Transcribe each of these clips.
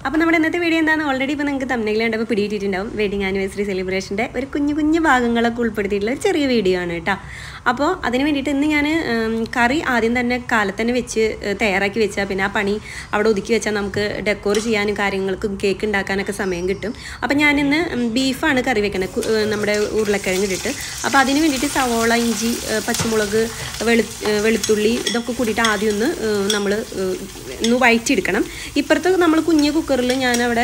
അപ്പോൾ നമ്മുടെ ഇന്നത്തെ വീഡിയോ എന്താണെന്ന് ഓൾറെഡി ഇപ്പോൾ നിങ്ങൾക്ക് തമ്മിൽ കണ്ടപ്പോൾ പിടിയിട്ടിട്ടുണ്ടാവും. വെഡിങ് ആനിവേഴ്സറി സെലിബ്രേഷൻ്റെ ഒരു കുഞ്ഞു ഭാഗങ്ങളൊക്കെ ഉൾപ്പെടുത്തിയിട്ടുള്ള ഒരു ചെറിയ വീഡിയോ ആണ് കേട്ടോ. അപ്പോൾ അതിന് വേണ്ടിയിട്ട് ഇന്ന് ഞാൻ കറി ആദ്യം തന്നെ കാലത്ത് തന്നെ വെച്ച് തയ്യാറാക്കി വെച്ചാൽ പിന്നെ ആ പണി അവിടെ ഒതുക്കി വെച്ചാൽ നമുക്ക് ഡെക്കോർ ചെയ്യാനും കാര്യങ്ങൾക്കും കേക്ക് ഉണ്ടാക്കാനൊക്കെ സമയം കിട്ടും. അപ്പോൾ ഞാനിന്ന് ബീഫാണ് കറി വെക്കുന്നത്, നമ്മുടെ ഉരുളക്കിഴങ്ങ് ഇട്ടിട്ട്. അപ്പോൾ അതിന് വേണ്ടിയിട്ട് സവോള, ഇഞ്ചി, പച്ചമുളക്, വെളുത്തുള്ളി ഇതൊക്കെ കൂടിയിട്ട് ആദ്യം ഒന്ന് വഴറ്റിയെടുക്കണം. ഇപ്പുറത്ത് നമ്മൾ കുഞ്ഞു കുക്കറിൽ ഞാനവിടെ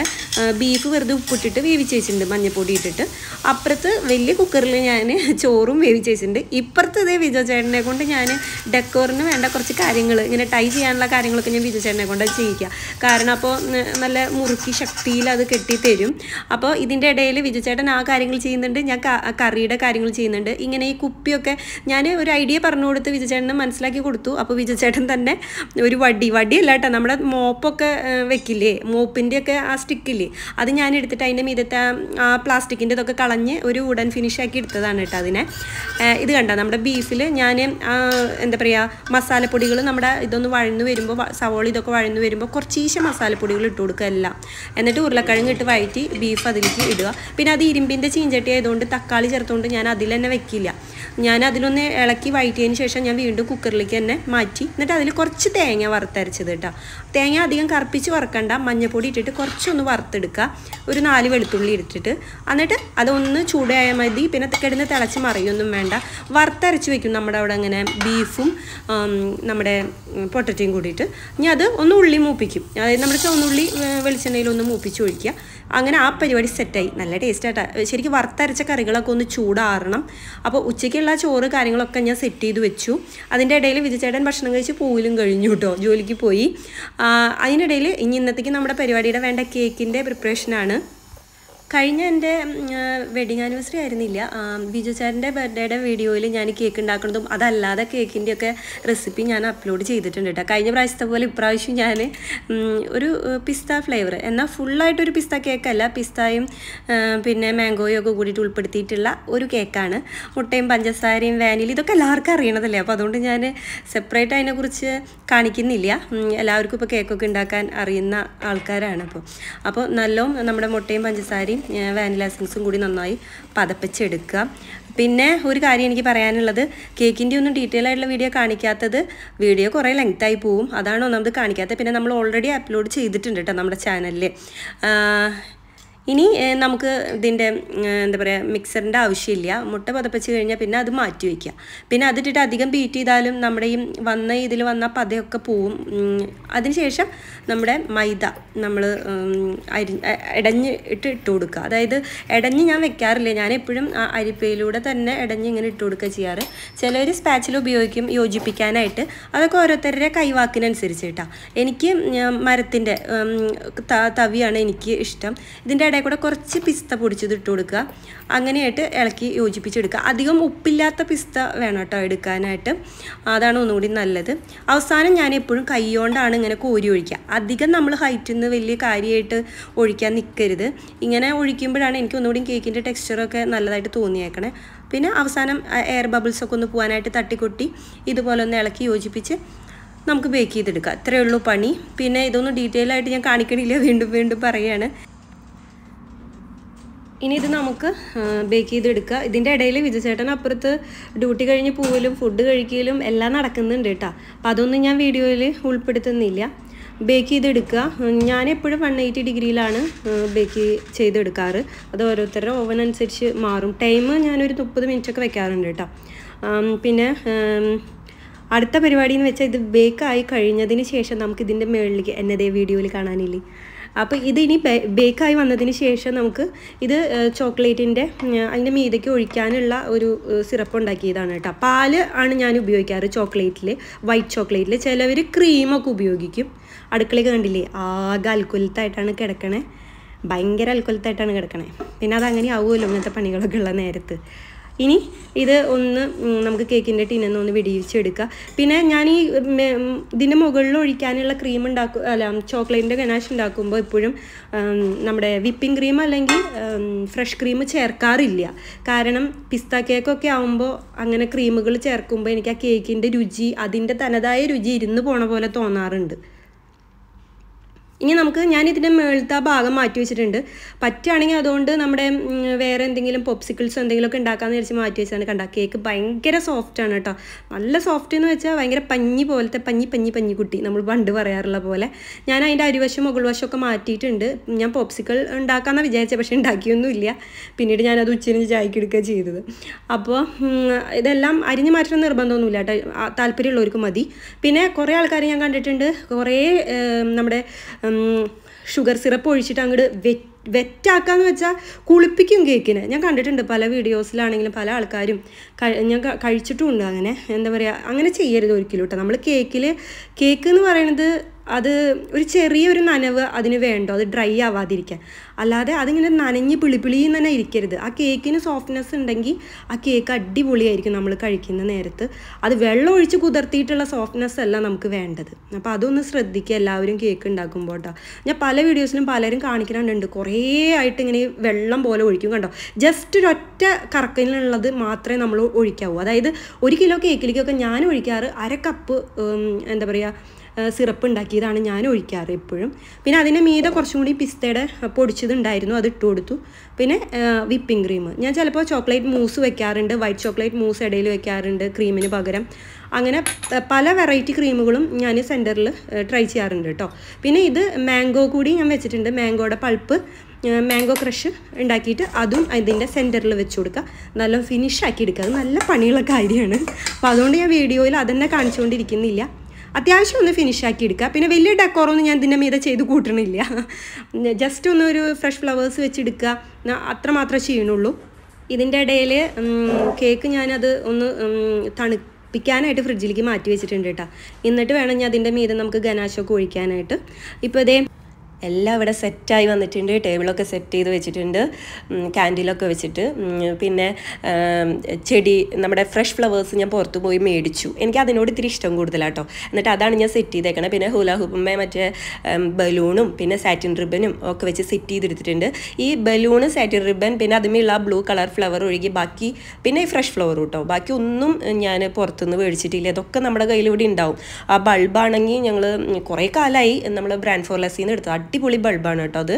ബീഫ് വെറുതെ ഉപ്പിട്ടിട്ട് വേവിച്ച് വെച്ചിട്ടുണ്ട്, മഞ്ഞൾപ്പൊടി ഇട്ടിട്ട്. അപ്പുറത്ത് വലിയ കുക്കറിൽ ഞാൻ ചോറും വേവിച്ച് വെച്ചിട്ടുണ്ട്. ഇപ്പുറത്ത് ഇതേ വിജോ ചേട്ടനെ കൊണ്ട് ഞാൻ ഡെക്കോറിന് വേണ്ട കുറച്ച് കാര്യങ്ങൾ ഇങ്ങനെ ടൈ ചെയ്യാനുള്ള കാര്യങ്ങളൊക്കെ ഞാൻ വിജോ ചേട്ടനെ കൊണ്ട് ചെയ്യിക്കുക. കാരണം അപ്പോൾ നല്ല മുറുക്കി ശക്തിയിൽ അത് കെട്ടിത്തരും. അപ്പോൾ ഇതിൻ്റെ ഇടയിൽ വിജോ ചേട്ടൻ ആ കാര്യങ്ങൾ ചെയ്യുന്നുണ്ട്, ഞാൻ കറിയുടെ കാര്യങ്ങൾ ചെയ്യുന്നുണ്ട്. ഇങ്ങനെ ഈ കുപ്പിയൊക്കെ ഞാൻ ഒരു ഐഡിയ പറഞ്ഞു കൊടുത്ത് വിജോ ചേട്ടന് മനസ്സിലാക്കി കൊടുത്തു. അപ്പോൾ വിജോ ചേട്ടൻ തന്നെ ഒരു വടിയല്ല കേട്ടോ, നമ്മുടെ മോപ്പൊക്കെ വെക്കില്ലേ, മോപ്പിൻ്റെയൊക്കെ ആ സ്റ്റിക്കില്ലേ, അത് ഞാൻ എടുത്തിട്ട് അതിൻ്റെ മീതത്തെ ആ പ്ലാസ്റ്റിക്കിൻ്റെ ഇതൊക്കെ കളഞ്ഞ് ഒരു വുഡൻ ഫിനിഷാക്കി എടുത്തതാണ് കേട്ടോ അതിനെ. ഇത് കണ്ടോ, നമ്മുടെ ബീഫിൽ ഞാൻ എന്താ പറയുക മസാലപ്പൊടികൾ നമ്മുടെ ഇതൊന്ന് വഴന്നു വരുമ്പോൾ, സവോള ഇതൊക്കെ വഴന്നു വരുമ്പോൾ കുറച്ചീശം മസാലപ്പൊടികൾ ഇട്ട് കൊടുക്കുക എല്ലാം. എന്നിട്ട് ഉരുളക്കിഴങ്ങ് ഇട്ട് വഴറ്റി ബീഫ് അതിലേക്ക് ഇടുക. പിന്നെ അത് ഇരുമ്പിൻ്റെ ചീഞ്ചട്ടി ആയതുകൊണ്ട് തക്കാളി ചേർത്തുകൊണ്ട് ഞാൻ അതിൽ തന്നെ വെക്കില്ല. ഞാൻ അതിലൊന്ന് ഇളക്കി വഴറ്റിയതിന് ശേഷം ഞാൻ വീണ്ടും കുക്കറിലേക്ക് തന്നെ മാറ്റി. എന്നിട്ട് അതിൽ കുറച്ച് തേങ്ങ വറുത്തരച്ചത് കേട്ടോ. തേങ്ങ അധികം കറുപ്പിച്ച് വറുക്കണ്ട, മഞ്ഞൾപ്പൊടി ഇട്ടിട്ട് കുറച്ചൊന്ന് വറുത്തെടുക്കുക. ഒരു 4 വെളുത്തുള്ളി ഇട്ടിട്ട് എന്നിട്ട് അതൊന്ന് ചൂടായാൽ മതി. പിന്നെ കിടന്ന് തിളച്ച് മറിയൊന്നും വേണ്ട. വറുത്തരച്ച് വെക്കും നമ്മുടെ അവിടെ അങ്ങനെ ബീഫും നമ്മുടെ പൊട്ടറ്റയും കൂടിയിട്ട്. ഇനി അത് ഒന്ന് ഉള്ളി മൂപ്പിക്കും, അതായത് നമ്മുടെ ചുവന്നുള്ളി വെളിച്ചെണ്ണയിലൊന്ന് മൂപ്പിച്ച് ഒഴിക്കുക. അങ്ങനെ ആ പരിപാടി സെറ്റായി. നല്ല ടേസ്റ്റായിട്ടാ. ശരിക്കും വറുത്തരച്ച കറികളൊക്കെ ഒന്ന് ചൂടാറണം. അപ്പോൾ ഉച്ചയ്ക്കുള്ള ചോറ് കാര്യങ്ങളൊക്കെ ഞാൻ സെറ്റ് ചെയ്ത് വെച്ചു. അതിൻ്റെ ഇടയിൽ വിജയചേട്ടൻ ഭക്ഷണം കഴിച്ച് പോയിലും കഴിഞ്ഞു കേട്ടോ, ജോലിക്ക് പോയി. അതിനിടയിൽ ഇന്നത്തേക്ക് നമ്മുടെ പരിപാടിയുടെ വേണ്ട കേക്കിൻ്റെ പ്രിപ്പറേഷനാണ്. കഴിഞ്ഞ എൻ്റെ വെഡിങ് ആനിവേഴ്സറി ആയിരുന്നില്ല, ബിജു ചാറിൻ്റെ ബർത്ത്ഡേയുടെ വീഡിയോയിൽ ഞാൻ കേക്ക് ഉണ്ടാക്കുന്നതും അതല്ലാതെ കേക്കിൻ്റെയൊക്കെ റെസിപ്പി ഞാൻ അപ്ലോഡ് ചെയ്തിട്ടുണ്ട് കേട്ടോ. കഴിഞ്ഞ പ്രാവശ്യത്തെ പോലെ ഇപ്രാവശ്യം ഞാൻ ഒരു പിസ്ത ഫ്ലേവർ, എന്നാൽ ഫുള്ളായിട്ടൊരു പിസ്ത കേക്കല്ല, പിസ്തയും പിന്നെ മാംഗോയും ഒക്കെ കൂടിയിട്ട് ഉൾപ്പെടുത്തിയിട്ടുള്ള ഒരു കേക്കാണ്. മുട്ടയും പഞ്ചസാരയും വാനില ഇതൊക്കെ എല്ലാവർക്കും അറിയണതല്ലേ, അപ്പോൾ അതുകൊണ്ട് ഞാൻ സെപ്പറേറ്റ് അതിനെക്കുറിച്ച് കാണിക്കുന്നില്ല. എല്ലാവർക്കും ഇപ്പോൾ കേക്കൊക്കെ ഉണ്ടാക്കാൻ അറിയുന്ന ആൾക്കാരാണ്. അപ്പോൾ നല്ലോണം നമ്മുടെ മുട്ടയും പഞ്ചസാരയും വാനില എസൻസും കൂടി നന്നായി പതപ്പിച്ചെടുക്കുക. പിന്നെ ഒരു കാര്യം എനിക്ക് പറയാനുള്ളത്, കേക്കിൻ്റെ ഒന്നും ഡീറ്റെയിൽ ആയിട്ടുള്ള വീഡിയോ കാണിക്കാത്തത്, വീഡിയോ കുറേ ലെങ്തായി പോവും, അതാണ് ഒന്നാമത് കാണിക്കാത്തത്. പിന്നെ നമ്മൾ ഓൾറെഡി അപ്ലോഡ് ചെയ്തിട്ടുണ്ട് കേട്ടോ നമ്മുടെ ചാനലിൽ. ഇനി നമുക്ക് ഇതിൻ്റെ എന്താ പറയുക മിക്സറിൻ്റെ ആവശ്യമില്ല. മുട്ട പതപ്പിച്ച് കഴിഞ്ഞാൽ പിന്നെ അത് മാറ്റി വയ്ക്കുക. പിന്നെ അതിട്ടിട്ട് അധികം ബീറ്റ് ചെയ്താലും നമ്മുടെ ഈ ഇതിൽ വന്ന പതയൊക്കെ പോവും. അതിനുശേഷം നമ്മുടെ മൈദ നമ്മൾ ഇടഞ്ഞ് ഇട്ട് കൊടുക്കുക. അതായത് ഇടഞ്ഞ് ഞാൻ വെക്കാറില്ല, ഞാൻ എപ്പോഴും അരിപ്പയിലൂടെ തന്നെ ഇടഞ്ഞ് ഇങ്ങനെ ഇട്ട് കൊടുക്കുക ചെയ്യാറ്. ചിലർ സ്പാച്ചിൽ ഉപയോഗിക്കും യോജിപ്പിക്കാനായിട്ട്, അതൊക്കെ ഓരോരുത്തരുടെ കൈവാക്കിനനുസരിച്ച് കേട്ടോ. എനിക്ക് മരത്തിൻ്റെ തവിയാണ് എനിക്ക് ഇഷ്ടം. ഇതിൻ്റെ ഇടയിൽ കൂടെ കുറച്ച് പിസ്ത പൊടിച്ചത് ഇട്ട് കൊടുക്കുക. അങ്ങനെയായിട്ട് ഇളക്കി യോജിപ്പിച്ചെടുക്കുക. അധികം ഉപ്പില്ലാത്ത പിസ്ത വേണം കേട്ടോ എടുക്കാനായിട്ട്, അതാണ് ഒന്നുകൂടി നല്ലത്. അവസാനം ഞാൻ എപ്പോഴും കൈകൊണ്ടാണ് ഇങ്ങനെ കോരി ഒഴിക്കുക. അധികം നമ്മൾ ഹൈറ്റിൽ നിന്ന് വലിയ കാര്യമായിട്ട് ഒഴിക്കാൻ നിൽക്കരുത്. ഇങ്ങനെ ഒഴിക്കുമ്പോഴാണ് എനിക്ക് ഒന്നുകൂടി കേക്കിൻ്റെ ടെക്സ്ചറൊക്കെ നല്ലതായിട്ട് തോന്നിയേക്കണേ. പിന്നെ അവസാനം എയർ ബബിൾസൊക്കെ ഒന്ന് പോകാനായിട്ട് തട്ടിക്കൊട്ടി ഇതുപോലെ ഒന്ന് ഇളക്കി യോജിപ്പിച്ച് നമുക്ക് ബേക്ക് ചെയ്തെടുക്കാം. അത്രയേ ഉള്ളൂ പണി. പിന്നെ ഇതൊന്നും ഡീറ്റെയിൽ ആയിട്ട് ഞാൻ കാണിക്കണില്ല, വീണ്ടും പറയുകയാണ്. ഇനി ഇത് നമുക്ക് ബേക്ക് ചെയ്തെടുക്കുക. ഇതിൻ്റെ ഇടയിൽ വിജയചേട്ടൻ അപ്പുറത്ത് ഡ്യൂട്ടി കഴിഞ്ഞ് പോകലും ഫുഡ് കഴിക്കലും എല്ലാം നടക്കുന്നുണ്ട് കേട്ടോ. അപ്പം അതൊന്നും ഞാൻ വീഡിയോയിൽ ഉൾപ്പെടുത്തുന്നില്ല. ബേക്ക് ചെയ്തെടുക്കുക. ഞാനെപ്പോഴും 180 ഡിഗ്രിയിലാണ് ബേക്ക് ചെയ്തെടുക്കാറ്. അത് ഓരോരുത്തരുടെ ഓവൻ അനുസരിച്ച് മാറും. ടൈം ഞാനൊരു 30 മിനിറ്റൊക്കെ വെക്കാറുണ്ട് കേട്ടോ. പിന്നെ അടുത്ത പരിപാടി എന്ന് വെച്ചാൽ ഇത് ബേക്കായി കഴിഞ്ഞതിന് ശേഷം നമുക്ക് ഇതിൻ്റെ മുകളിലേക്ക് എന്നതേ വീഡിയോയിൽ കാണാനില്ലേ. അപ്പോൾ ഇതിനി ബേക്കായി വന്നതിന് ശേഷം നമുക്ക് ഇത് ചോക്ലേറ്റിൻ്റെ അതിൻ്റെ മീതയ്ക്ക് ഒഴിക്കാനുള്ള ഒരു സിറപ്പ് ഉണ്ടാക്കിയതാണ് കേട്ടോ. പാല് ആണ് ഞാൻ ഉപയോഗിക്കാറ് ചോക്ലേറ്റിൽ, വൈറ്റ് ചോക്ലേറ്റിൽ. ചിലവർ ക്രീമൊക്കെ ഉപയോഗിക്കും. അടുക്കളയൊക്കെ കണ്ടില്ലേ, ആകെ അൽക്കൊലത്തായിട്ടാണ് കിടക്കണേ, ഭയങ്കര അൽക്കൊലത്തായിട്ടാണ് കിടക്കണേ. പിന്നെ അതങ്ങനെ ആവുമല്ലോ ഇങ്ങനത്തെ പണികളൊക്കെ ഉള്ള നേരത്ത്. ഇനി ഇത് ഒന്ന് നമുക്ക് കേക്കിൻ്റെ ടിന്നിൽ ഒന്ന് വെടിയിച്ചെടുക്കുക. പിന്നെ ഞാൻ ഈ ഇതിൻ്റെ മുകളിൽ ഒഴിക്കാനുള്ള ക്രീം ചോക്ലേറ്റിൻ്റെ ഗനാഷ് ഉണ്ടാക്കുമ്പോൾ എപ്പോഴും നമ്മുടെ വിപ്പിംഗ് ക്രീം അല്ലെങ്കിൽ ഫ്രഷ് ക്രീം ചേർക്കാറില്ല. കാരണം പിസ്ത കേക്കൊക്കെ ആകുമ്പോൾ അങ്ങനെ ക്രീമുകൾ ചേർക്കുമ്പോൾ എനിക്ക് ആ കേക്കിൻ്റെ രുചി, അതിൻ്റെ തനതായ രുചി ഇരുന്ന് പോണ പോലെ തോന്നാറുണ്ട്. ഇനി നമുക്ക് ഞാൻ ഇതിൻ്റെ മേളത്തെ ഭാഗം മാറ്റി വെച്ചിട്ടുണ്ട്. പറ്റുകയാണെങ്കിൽ അതുകൊണ്ട് നമ്മുടെ വേറെ എന്തെങ്കിലും പോപ്സിക്കിൾസ് എന്തെങ്കിലുമൊക്കെ ഉണ്ടാക്കാമെന്ന് വിചാരിച്ച് മാറ്റി വെച്ചാണ്. കണ്ട കേക്ക് ഭയങ്കര സോഫ്റ്റാണ് കേട്ടോ. നല്ല സോഫ്റ്റ് എന്ന് വെച്ചാൽ ഭയങ്കര പഞ്ഞി പോലത്തെ പഞ്ഞി കുട്ടി നമ്മൾ പണ്ട് പറയാറുള്ള പോലെ. ഞാൻ അതിൻ്റെ അരിവശം മുകൾ വശമൊക്കെ മാറ്റിയിട്ടുണ്ട്. ഞാൻ പോപ്സിക്കിൾ ഉണ്ടാക്കാമെന്നാണ് വിചാരിച്ചത്, പക്ഷേ ഉണ്ടാക്കിയൊന്നുമില്ല. പിന്നീട് ഞാനത് ഉച്ചരിഞ്ഞ് ചായക്ക് എടുക്കുക ചെയ്തത്. അപ്പോൾ ഇതെല്ലാം അരിഞ്ഞ് മാറ്റണം നിർബന്ധമൊന്നുമില്ല കേട്ടോ, താല്പര്യമുള്ളവർക്ക് മതി. പിന്നെ കുറേ ആൾക്കാർ ഞാൻ കണ്ടിട്ടുണ്ട് കുറേ നമ്മുടെ ഷുഗർ സിറപ്പ് ഒഴിച്ചിട്ട് അങ്ങോട്ട് വെറ്റാക്കാന്ന് വെച്ചാൽ കുളിപ്പിക്കും കേക്കിന്. ഞാൻ കണ്ടിട്ടുണ്ട് പല വീഡിയോസിലാണെങ്കിലും പല ആൾക്കാരും ഞാൻ കഴിച്ചിട്ടുമുണ്ട്. അങ്ങനെ എന്താ പറയുക, അങ്ങനെ ചെയ്യരുത് ഒരിക്കലും കേട്ടോ. നമ്മൾ കേക്ക് എന്ന് പറയുന്നത് അത് ഒരു ചെറിയൊരു നനവ് അതിന് വേണ്ടോ, അത് ഡ്രൈ ആവാതിരിക്കാൻ. അല്ലാതെ അതിങ്ങനെ നനഞ്ഞ് പിളിപിളിന്ന് തന്നെ ഇരിക്കരുത്. ആ കേക്കിന് സോഫ്റ്റ്നെസ് ഉണ്ടെങ്കിൽ ആ കേക്ക് അടിപൊളിയായിരിക്കും നമ്മൾ കഴിക്കുന്ന നേരത്ത്. അത് വെള്ളം ഒഴിച്ച് കുതിർത്തിയിട്ടുള്ള സോഫ്റ്റ്നെസ് അല്ല നമുക്ക് വേണ്ടത്. അപ്പോൾ അതൊന്ന് ശ്രദ്ധിക്കുക എല്ലാവരും കേക്ക് ഉണ്ടാക്കുമ്പോൾ കേട്ടോ. ഞാൻ പല വീഡിയോസിലും പലരും കാണിക്കുന്നുണ്ട് കുറേ ആയിട്ട് ഇങ്ങനെ വെള്ളം പോലെ ഒഴിക്കും. കണ്ടോ, ജസ്റ്റ് ഒരൊറ്റ കറക്കിനുള്ളത് മാത്രമേ നമ്മൾ ഒഴിക്കാവൂ. അതായത് 1 കിലോ കേക്കിലേക്കൊക്കെ ഞാൻ ഒഴിക്കാറ് 1/2 കപ്പ് എന്താ പറയുക സിറപ്പ് ഉണ്ടാക്കിയതാണ് ഞാൻ ഒഴിക്കാറ് എപ്പോഴും. പിന്നെ അതിൻ്റെ മീതെ കുറച്ചും കൂടി പിസ്തയുടെ പൊടിച്ചതുണ്ടായിരുന്നു, അത് ഇട്ട് കൊടുത്തു. പിന്നെ വിപ്പിംഗ് ക്രീം ഞാൻ ചിലപ്പോൾ ചോക്ലേറ്റ് മൂസ് വെക്കാറുണ്ട്, വൈറ്റ് ചോക്ലേറ്റ് മൂസ് ഇടയിൽ വെക്കാറുണ്ട് ക്രീമിന് പകരം. അങ്ങനെ പല വെറൈറ്റി ക്രീമുകളും ഞാൻ സെൻറ്ററിൽ ട്രൈ ചെയ്യാറുണ്ട് കേട്ടോ. പിന്നെ ഇത് മാംഗോ കൂടി ഞാൻ വെച്ചിട്ടുണ്ട്. മാംഗോയുടെ പൾപ്പ് മാംഗോ ക്രഷ് ഉണ്ടാക്കിയിട്ട് അതും ഇതിൻ്റെ സെൻറ്ററിൽ വെച്ച് കൊടുക്കുക, നല്ല ഫിനിഷ് ആക്കി എടുക്കുക. അത് നല്ല പണിയുള്ള കാര്യമാണ്. അപ്പോൾ അതുകൊണ്ട് ഞാൻ വീഡിയോയിൽ അതന്നെ കാണിച്ചുകൊണ്ടിരിക്കുന്നില്ല. അത്യാവശ്യം ഒന്ന് ഫിനിഷാക്കി എടുക്കുക. പിന്നെ വലിയ ഡെക്കോറൊന്നും ഞാൻ ഇതിൻ്റെ മീതെ ചെയ്ത് കൂട്ടണില്ല. ജസ്റ്റ് ഒന്ന് ഒരു ഫ്രഷ് ഫ്ലവേഴ്സ് വെച്ചെടുക്കുക, അത്രമാത്രമേ ചെയ്യണുള്ളൂ. ഇതിൻ്റെ ഇടയിൽ കേക്ക് ഞാനത് ഒന്ന് തണുപ്പിക്കാനായിട്ട് ഫ്രിഡ്ജിലേക്ക് മാറ്റി വെച്ചിട്ടുണ്ട് കേട്ടോ. എന്നിട്ട് വേണം ഞാൻ അതിൻ്റെ മീതെ നമുക്ക് ഗനാശൊക്കെ ഒഴിക്കാനായിട്ട്. ഇപ്പോൾ ഇതേ എല്ലാം ഇവിടെ സെറ്റായി വന്നിട്ടുണ്ട്. ടേബിളൊക്കെ സെറ്റ് ചെയ്ത് വെച്ചിട്ടുണ്ട്, ക്യാൻഡിലൊക്കെ വെച്ചിട്ട്. പിന്നെ ചെടി നമ്മുടെ ഫ്രഷ് ഫ്ലവേഴ്സ് ഞാൻ പുറത്ത് പോയി മേടിച്ചു. എനിക്ക് അതിനോട് ഇത്തിരി ഇഷ്ടം കൂടുതലാട്ടോ. എന്നിട്ട് അതാണ് ഞാൻ സെറ്റ് ചെയ്തേക്കണം. പിന്നെ ഹൂല ഹൂപ്പുമ്മേ മറ്റേ ബലൂണും പിന്നെ സാറ്റിൻ റിബനും ഒക്കെ വെച്ച് സെറ്റ് ചെയ്തെടുത്തിട്ടുണ്ട്. ഈ ബലൂണ്, സാറ്റിൻ റിബൻ, പിന്നെ അതുമേലുള്ള ബ്ലൂ കളർ ഫ്ലവർ ഒഴുകി ബാക്കി പിന്നെ ഈ ഫ്രഷ് ഫ്ലവർ കേട്ടോ, ബാക്കി ഒന്നും ഞാൻ പുറത്തുനിന്ന് മേടിച്ചിട്ടില്ല. അതൊക്കെ നമ്മുടെ കയ്യിലിവിടെ ഉണ്ടാവും. ആ ബൾബാണെങ്കിൽ ഞങ്ങൾ കുറേ കാലമായി നമ്മൾ ബ്രാൻഡ് ഫോർലെസ്സിന്ന് എടുത്തു. അടിപൊളി ബൾബാണ് കേട്ടോ അത്.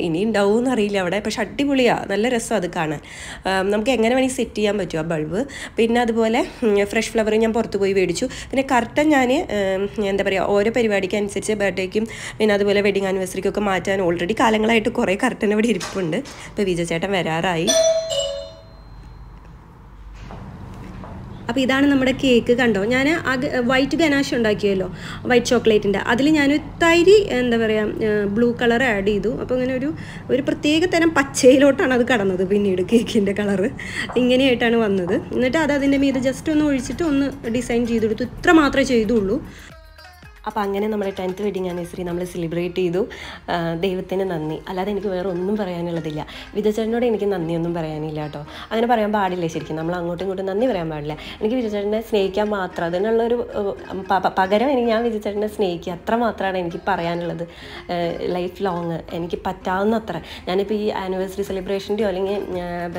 ഇനി ഉണ്ടാവും എന്നറിയില്ല അവിടെ, പക്ഷെ അടിപൊളിയാണ്, നല്ല രസം അത് കാണാൻ. നമുക്ക് എങ്ങനെ വേണമെങ്കിൽ സെറ്റ് ചെയ്യാൻ പറ്റും ആ ബൾബ്. പിന്നെ അതുപോലെ ഫ്രഷ് ഫ്ലവർ ഞാൻ പുറത്ത് പോയി മേടിച്ചു. പിന്നെ കർട്ടൻ ഞാൻ എന്താ പറയുക ഓരോ പരിപാടിക്ക് അനുസരിച്ച് ബർത്ത്ഡേക്കും പിന്നെ അതുപോലെ വെഡിങ് ആനിവേഴ്സറിക്കൊക്കെ മാറ്റാൻ ഓൾറെഡി കാലങ്ങളായിട്ട് കുറേ കർട്ടൻ ഇവിടെ ഇരിപ്പുണ്ട്. ഇപ്പോൾ വിജയ ചേട്ടൻ വരാറായി. അപ്പോൾ ഇതാണ് നമ്മുടെ കേക്ക്. കണ്ടോ, ഞാൻ വൈറ്റ് ഗനാഷ് ഉണ്ടാക്കിയല്ലോ വൈറ്റ് ചോക്ലേറ്റിൻ്റെ, അതിൽ ഞാൻ തൈര് എന്താ പറയുക ബ്ലൂ കളർ ആഡ് ചെയ്തു. അപ്പോൾ ഇങ്ങനെ ഒരു പ്രത്യേക തരം പച്ചയിലോട്ടാണ് അത് കടന്നത്. പിന്നീട് കേക്കിൻ്റെ കളറ് ഇങ്ങനെയായിട്ടാണ് വന്നത്. എന്നിട്ട് അതിൻ്റെ മീതെ ജസ്റ്റ് ഒന്ന് ഒഴിച്ചിട്ട് ഒന്ന് ഡിസൈൻ ചെയ്തെടുത്തു. ഇത്ര മാത്രമേ ചെയ്തുള്ളൂ. അപ്പോൾ അങ്ങനെ നമ്മുടെ 10th വെഡിങ് ആനിവേഴ്സറി നമ്മൾ സെലിബ്രേറ്റ് ചെയ്തു. ദൈവത്തിന് നന്ദി, അല്ലാതെ എനിക്ക് വേറെ ഒന്നും പറയാനുള്ളതില്ല. വിജയചേട്ടനോട് എനിക്ക് നന്ദിയൊന്നും പറയാനില്ല കേട്ടോ. അങ്ങനെ പറയാൻ പാടില്ല ശരിക്കും, നമ്മൾ അങ്ങോട്ടും ഇങ്ങോട്ടും നന്ദി പറയാൻ പാടില്ല. എനിക്ക് വിജയചേട്ടനെ സ്നേഹിക്കാൻ മാത്രം, അതിനുള്ളൊരു പകരം ഞാൻ വിജയചേട്ടനെ സ്നേഹിക്കുക, അത്ര മാത്രമാണ് എനിക്ക് പറയാനുള്ളത്. ലൈഫ് ലോങ് എനിക്ക് പറ്റാവുന്നത്ര ഞാനിപ്പോൾ ഈ ആനിവേഴ്സറി സെലിബ്രേഷൻ്റെയോ അല്ലെങ്കിൽ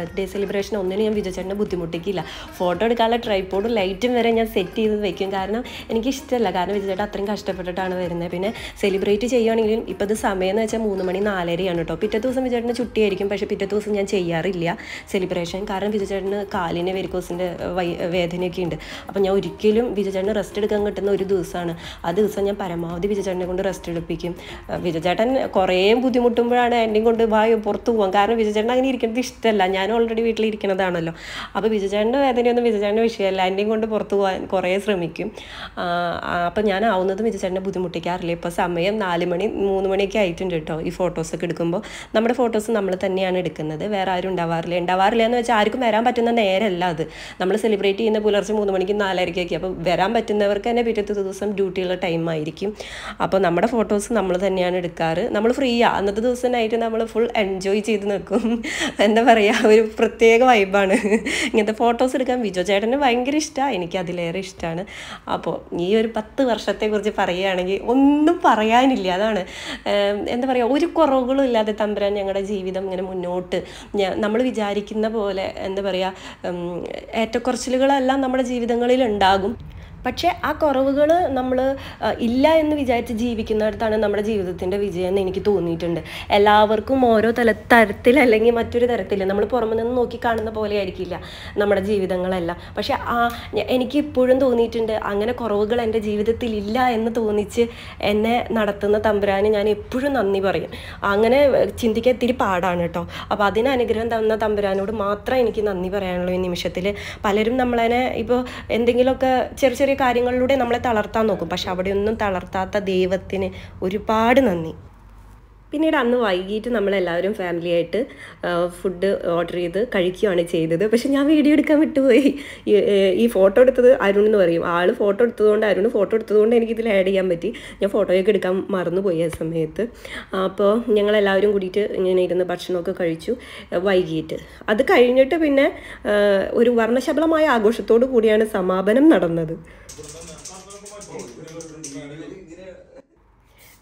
ബർത്ത്ഡേ സെലിബ്രേഷനോ ഒന്നിനും ഞാൻ വിജയചേട്ടനെ ബുദ്ധിമുട്ടിക്കില്ല. ഫോട്ടോ എടുക്കാനുള്ള ട്രൈപോഡും ലൈറ്റും വരെ ഞാൻ സെറ്റ് ചെയ്ത് വെക്കും. കാരണം എനിക്കിഷ്ടമല്ല, കാരണം വിജയചേട്ടൻ അത്രയും കഷ്ടപ്പെട്ടിട്ടാണ് വരുന്നത്. പിന്നെ സെലിബ്രേറ്റ് ചെയ്യുകയാണെങ്കിലും ഇപ്പോൾ ഇത് സമയം എന്ന് വെച്ചാൽ 3 മണി 4:30 കേട്ടോ. പിറ്റേ ദിവസം വിജയേട്ടന് ചുട്ടിയായിരിക്കും, പക്ഷേ പിറ്റേ ദിവസം ഞാൻ ചെയ്യാറില്ല സെലിബ്രേഷൻ. കാരണം വിജയേട്ടന് കാലിന് വെരിക്കോസിൻ്റെ വേദനയൊക്കെ ഉണ്ട്. അപ്പോൾ ഞാൻ ഒരിക്കലും വിജയേട്ടന് റെസ്റ്റ് എടുക്കാൻ കിട്ടുന്ന ഒരു ദിവസമാണ്. ആ ദിവസം ഞാൻ പരമാവധി വിജയേട്ടനെ കൊണ്ട് റെസ്റ്റ് എടുപ്പിക്കും. വിജയേട്ടൻ കുറേ ബുദ്ധിമുട്ടുമ്പോഴാണ് എന്നെയും കൊണ്ട് പുറത്ത് പോകാം. കാരണം വിജയേട്ടൻ അങ്ങനെ ഇരിക്കുന്നത് ഇഷ്ടമല്ല, ഞാൻ ഓൾറെഡി വീട്ടിലിരിക്കുന്നതാണല്ലോ. അപ്പോൾ വിജയേട്ടൻ്റെ വേദനയൊന്നും വിജയേട്ടൻ്റെ വിഷയമല്ല, എന്നെയും കൊണ്ട് പുറത്ത് പോകാൻ കുറേ ശ്രമിക്കും. അപ്പോൾ ഞാൻ ആവുന്നതും വിജയേട്ടനെ ബുദ്ധിമുട്ടിക്കാറില്ല. ഇപ്പോൾ സമയം 4 മണി 3 മണിയൊക്കെ ആയിട്ടുണ്ട് കേട്ടോ. ഈ ഫോട്ടോസൊക്കെ എടുക്കുമ്പോൾ നമ്മുടെ ഫോട്ടോസ് നമ്മൾ തന്നെയാണ് എടുക്കുന്നത്, വേറെ ആരും ഉണ്ടാവാറില്ല എന്ന് വെച്ചാൽ ആർക്കും വരാൻ പറ്റുന്ന നേരമല്ല അത്. നമ്മൾ സെലിബ്രേറ്റ് ചെയ്യുന്ന പുലർച്ചെ 3 മണിക്ക് 4:30 അപ്പോൾ വരാൻ പറ്റുന്നവർക്ക് തന്നെ പിറ്റത്തെ ദിവസം ഡ്യൂട്ടിയുള്ള ടൈം ആയിരിക്കും. അപ്പോൾ നമ്മുടെ ഫോട്ടോസ് നമ്മൾ തന്നെയാണ് എടുക്കാറ്. നമ്മൾ ഫ്രീയാണ് അന്നത്തെ ദിവസമായിട്ട്, നമ്മൾ ഫുൾ എൻജോയ് ചെയ്ത് നിൽക്കും. എന്താ പറയുക, ഒരു പ്രത്യേക വൈബാണ് ഇങ്ങനത്തെ ഫോട്ടോസ് എടുക്കാൻ. വിജയേട്ടന് ഭയങ്കര ഇഷ്ടമാണ്, എനിക്ക് അതിലേറെ ഇഷ്ടമാണ്. അപ്പോൾ ഈ ഒരു 10 വർഷത്തെക്കുറിച്ച് പറയുകയാണെങ്കിൽ ഒന്നും പറയാനില്ല. അതാണ് എന്താ പറയുക, ഒരു കുറവുകളും ഇല്ലാതെ തമ്പുരാൻ ഞങ്ങളുടെ ജീവിതം ഇങ്ങനെ മുന്നോട്ട് നമ്മൾ വിചാരിക്കുന്ന പോലെ എന്താ പറയുക ഏറ്റക്കുറച്ചിലുകളെല്ലാം നമ്മുടെ ജീവിതങ്ങളിൽ ഉണ്ടാകും. പക്ഷേ ആ കുറവുകൾ നമ്മൾ ഇല്ല എന്ന് വിചാരിച്ച് ജീവിക്കുന്നിടത്താണ് നമ്മുടെ ജീവിതത്തിൻ്റെ വിജയം എന്ന് എനിക്ക് തോന്നിയിട്ടുണ്ട്. എല്ലാവർക്കും ഓരോ തരത്തിൽ അല്ലെങ്കിൽ മറ്റൊരു തരത്തിൽ നമ്മൾ പുറമെ നിന്ന് നോക്കി കാണുന്ന പോലെ ആയിരിക്കില്ല നമ്മുടെ ജീവിതങ്ങളെല്ലാം. പക്ഷെ എനിക്ക് ഇപ്പോഴും തോന്നിയിട്ടുണ്ട് അങ്ങനെ കുറവുകൾ എൻ്റെ ജീവിതത്തിൽ ഇല്ല എന്ന് തോന്നിച്ച് എന്നെ നടത്തുന്ന തമ്പുരാന് ഞാൻ എപ്പോഴും നന്ദി പറയും. അങ്ങനെ ചിന്തിക്കാൻ ഇത്തിരി പാടാണ് കേട്ടോ. അപ്പോൾ അതിന് അനുഗ്രഹം തന്ന തമ്പുരാനോട് മാത്രം എനിക്ക് നന്ദി പറയാനുള്ള ഈ നിമിഷത്തിൽ. പലരും നമ്മളതിനെ ഇപ്പോൾ എന്തെങ്കിലുമൊക്കെ ചെറിയ ചെറിയ കാര്യങ്ങളിലൂടെ നമ്മളെ തളർത്താൻ നോക്കും. പക്ഷെ അവിടെയൊന്നും തളർത്താത്ത ദൈവത്തിന് ഒരുപാട് നന്ദി. പിന്നീട് അന്ന് വൈകിട്ട് നമ്മളെല്ലാവരും ഫാമിലിയായിട്ട് ഫുഡ് ഓർഡർ ചെയ്ത് കഴിക്കുകയാണ് ചെയ്തത്. പക്ഷെ ഞാൻ വീഡിയോ എടുക്കാൻ വിട്ടുപോയി. ഈ ഫോട്ടോ എടുത്തത് അരുൺ എന്ന് പറയും. ആൾ ഫോട്ടോ എടുത്തതുകൊണ്ട് എനിക്കിതിൽ ആഡ് ചെയ്യാൻ പറ്റി. ഞാൻ ഫോട്ടോയൊക്കെ എടുക്കാൻ മറന്നുപോയി ആ സമയത്ത്. അപ്പോൾ ഞങ്ങളെല്ലാവരും കൂടിയിട്ട് ഇങ്ങനെ ഇരുന്ന് ഭക്ഷണമൊക്കെ കഴിച്ചു വൈകിട്ട്. അത് കഴിഞ്ഞിട്ട് പിന്നെ ഒരു വർണ്ണശബളമായ ആഘോഷത്തോടു കൂടിയാണ് സമാപനം നടന്നത്.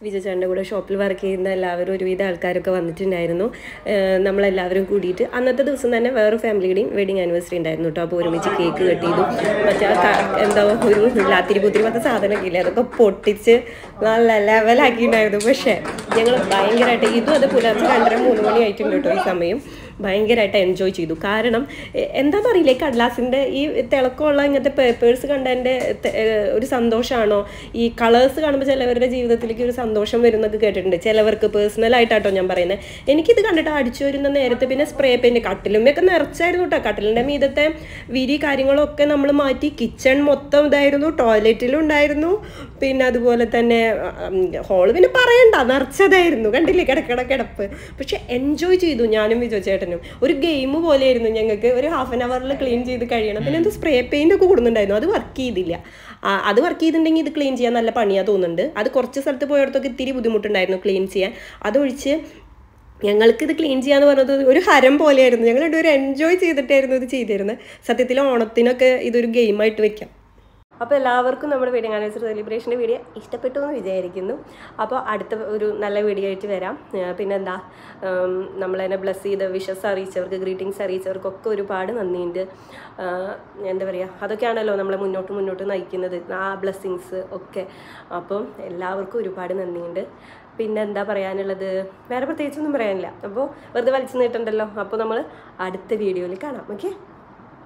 വിജയചാറിൻ്റെ കൂടെ ഷോപ്പിൽ വർക്ക് ചെയ്യുന്ന എല്ലാവരും ഒരുവിധ ആൾക്കാരൊക്കെ വന്നിട്ടുണ്ടായിരുന്നു. നമ്മളെല്ലാവരും കൂടിയിട്ട് അന്നത്തെ ദിവസം തന്നെ വേറെ ഫാമിലിയുടെയും വെഡിങ് ആനിവേഴ്സറി ഉണ്ടായിരുന്നു കേട്ടോ. അപ്പോൾ ഒരുമിച്ച് കേക്ക് കട്ട് ചെയ്തു. മറ്റേ എന്താ ഒരു ലാത്തിരി പൂത്തിരി മറ്റേ സാധനമൊക്കെ ഇല്ലേ, അതൊക്കെ പൊട്ടിച്ച് നല്ല ലെവലാക്കിയിട്ടുണ്ടായിരുന്നു. പക്ഷേ ഞങ്ങൾ ഭയങ്കരമായിട്ട് ഇതും അത് പുലർച്ചെ 2:30-3 മണി ആയിട്ടുണ്ട് കേട്ടോ. ഈ സമയം ഭയങ്കരമായിട്ട് എൻജോയ് ചെയ്തു. കാരണം എന്താണെന്നറിയില്ല, ഈ കടലാസിൻ്റെ ഈ തിളക്കമുള്ള ഇങ്ങനത്തെ പേപ്പേഴ്സ് കണ്ടതിൻ്റെ ഒരു സന്തോഷമാണോ, ഈ കളേഴ്സ് കാണുമ്പോൾ ചിലവരുടെ ജീവിതത്തിലേക്ക് ഒരു സന്തോഷം വരുന്നൊക്കെ കേട്ടിട്ടുണ്ട്. ചിലവർക്ക് പേഴ്സണലായിട്ടാട്ടോ ഞാൻ പറയുന്നത്. എനിക്കിത് കണ്ടിട്ട് അടിച്ചു വരുന്ന നേരത്തെ പിന്നെ സ്പ്രേ പെയിൻറ്റ് കട്ടിലുമൊക്കെ നിറച്ചായിരുന്നു കേട്ടോ. കട്ടിലിൻ്റെ മീതത്തെ വിരി കാര്യങ്ങളൊക്കെ നമ്മൾ മാറ്റി. കിച്ചൺ മൊത്തം ഇതായിരുന്നു, ടോയ്ലറ്റിലും ഉണ്ടായിരുന്നു. പിന്നെ അതുപോലെ തന്നെ ഹോള് പിന്നെ പറയണ്ട, നിറച്ചതായിരുന്നു. കണ്ടില്ലേ കിടപ്പ്. പക്ഷെ എൻജോയ് ചെയ്തു ഞാനും വിജയചേട്ടനും. ഒരു ഗെയിം പോലെയായിരുന്നു ഞങ്ങൾക്ക്. ഒരു ½ an hour ക്ലീൻ ചെയ്ത് കഴിയണം. പിന്നെ എന്ത് സ്പ്രേ പെയിൻ്റ് ഒക്കെ കൊടുക്കുന്നുണ്ടായിരുന്നു, അത് വർക്ക് ചെയ്തില്ല. അത് വർക്ക് ചെയ്തിട്ടുണ്ടെങ്കിൽ ഇത് ക്ലീൻ ചെയ്യാൻ നല്ല പണിയാണ് തോന്നുന്നുണ്ട്. അത് കുറച്ച് സ്ഥലത്ത് പോയടത്തൊക്കെ ഇത്തിരി ബുദ്ധിമുട്ടുണ്ടായിരുന്നു ക്ലീൻ ചെയ്യാൻ. അതൊഴിച്ച് ഞങ്ങൾക്കിത് ക്ലീൻ ചെയ്യാന്ന് പറഞ്ഞത് ഒരു ഹരം പോലെയായിരുന്നു. ഞങ്ങൾ രണ്ടുപേരും എൻജോയ് ചെയ്തിട്ടായിരുന്നു ഇത് ചെയ്തിരുന്നത്. സത്യത്തിൽ ഓണത്തിനൊക്കെ ഇതൊരു ഗെയിമായിട്ട് വെക്കാം. അപ്പോൾ എല്ലാവർക്കും നമ്മുടെ വെഡിങ് ആനിവേഴ്സറി സെലിബ്രേഷൻ്റെ വീഡിയോ ഇഷ്ടപ്പെട്ടു എന്ന് വിചാരിക്കുന്നു. അപ്പോൾ അടുത്ത ഒരു നല്ല വീഡിയോ ആയിട്ട് വരാം. പിന്നെന്താ, നമ്മളതിനെ ബ്ലെസ് ചെയ്ത് വിഷസ് അറിയിച്ചവർക്ക്, ഗ്രീറ്റിങ്സ് അറിയിച്ചവർക്കൊക്കെ ഒരുപാട് നന്ദിയുണ്ട്. എന്താ പറയുക, അതൊക്കെയാണല്ലോ നമ്മളെ മുന്നോട്ട് നയിക്കുന്നത്, ആ ബ്ലെസ്സിങ്സ് ഒക്കെ. അപ്പം എല്ലാവർക്കും ഒരുപാട് നന്ദിയുണ്ട്. പിന്നെ എന്താ പറയാനുള്ളത്, വേറെ പ്രത്യേകിച്ചൊന്നും പറയാനില്ല. അപ്പോൾ വെറുതെ വലിച്ചു നീട്ടണ്ടല്ലോ. അപ്പോൾ നമ്മൾ അടുത്ത വീഡിയോയിൽ കാണാം. ഓക്കെ.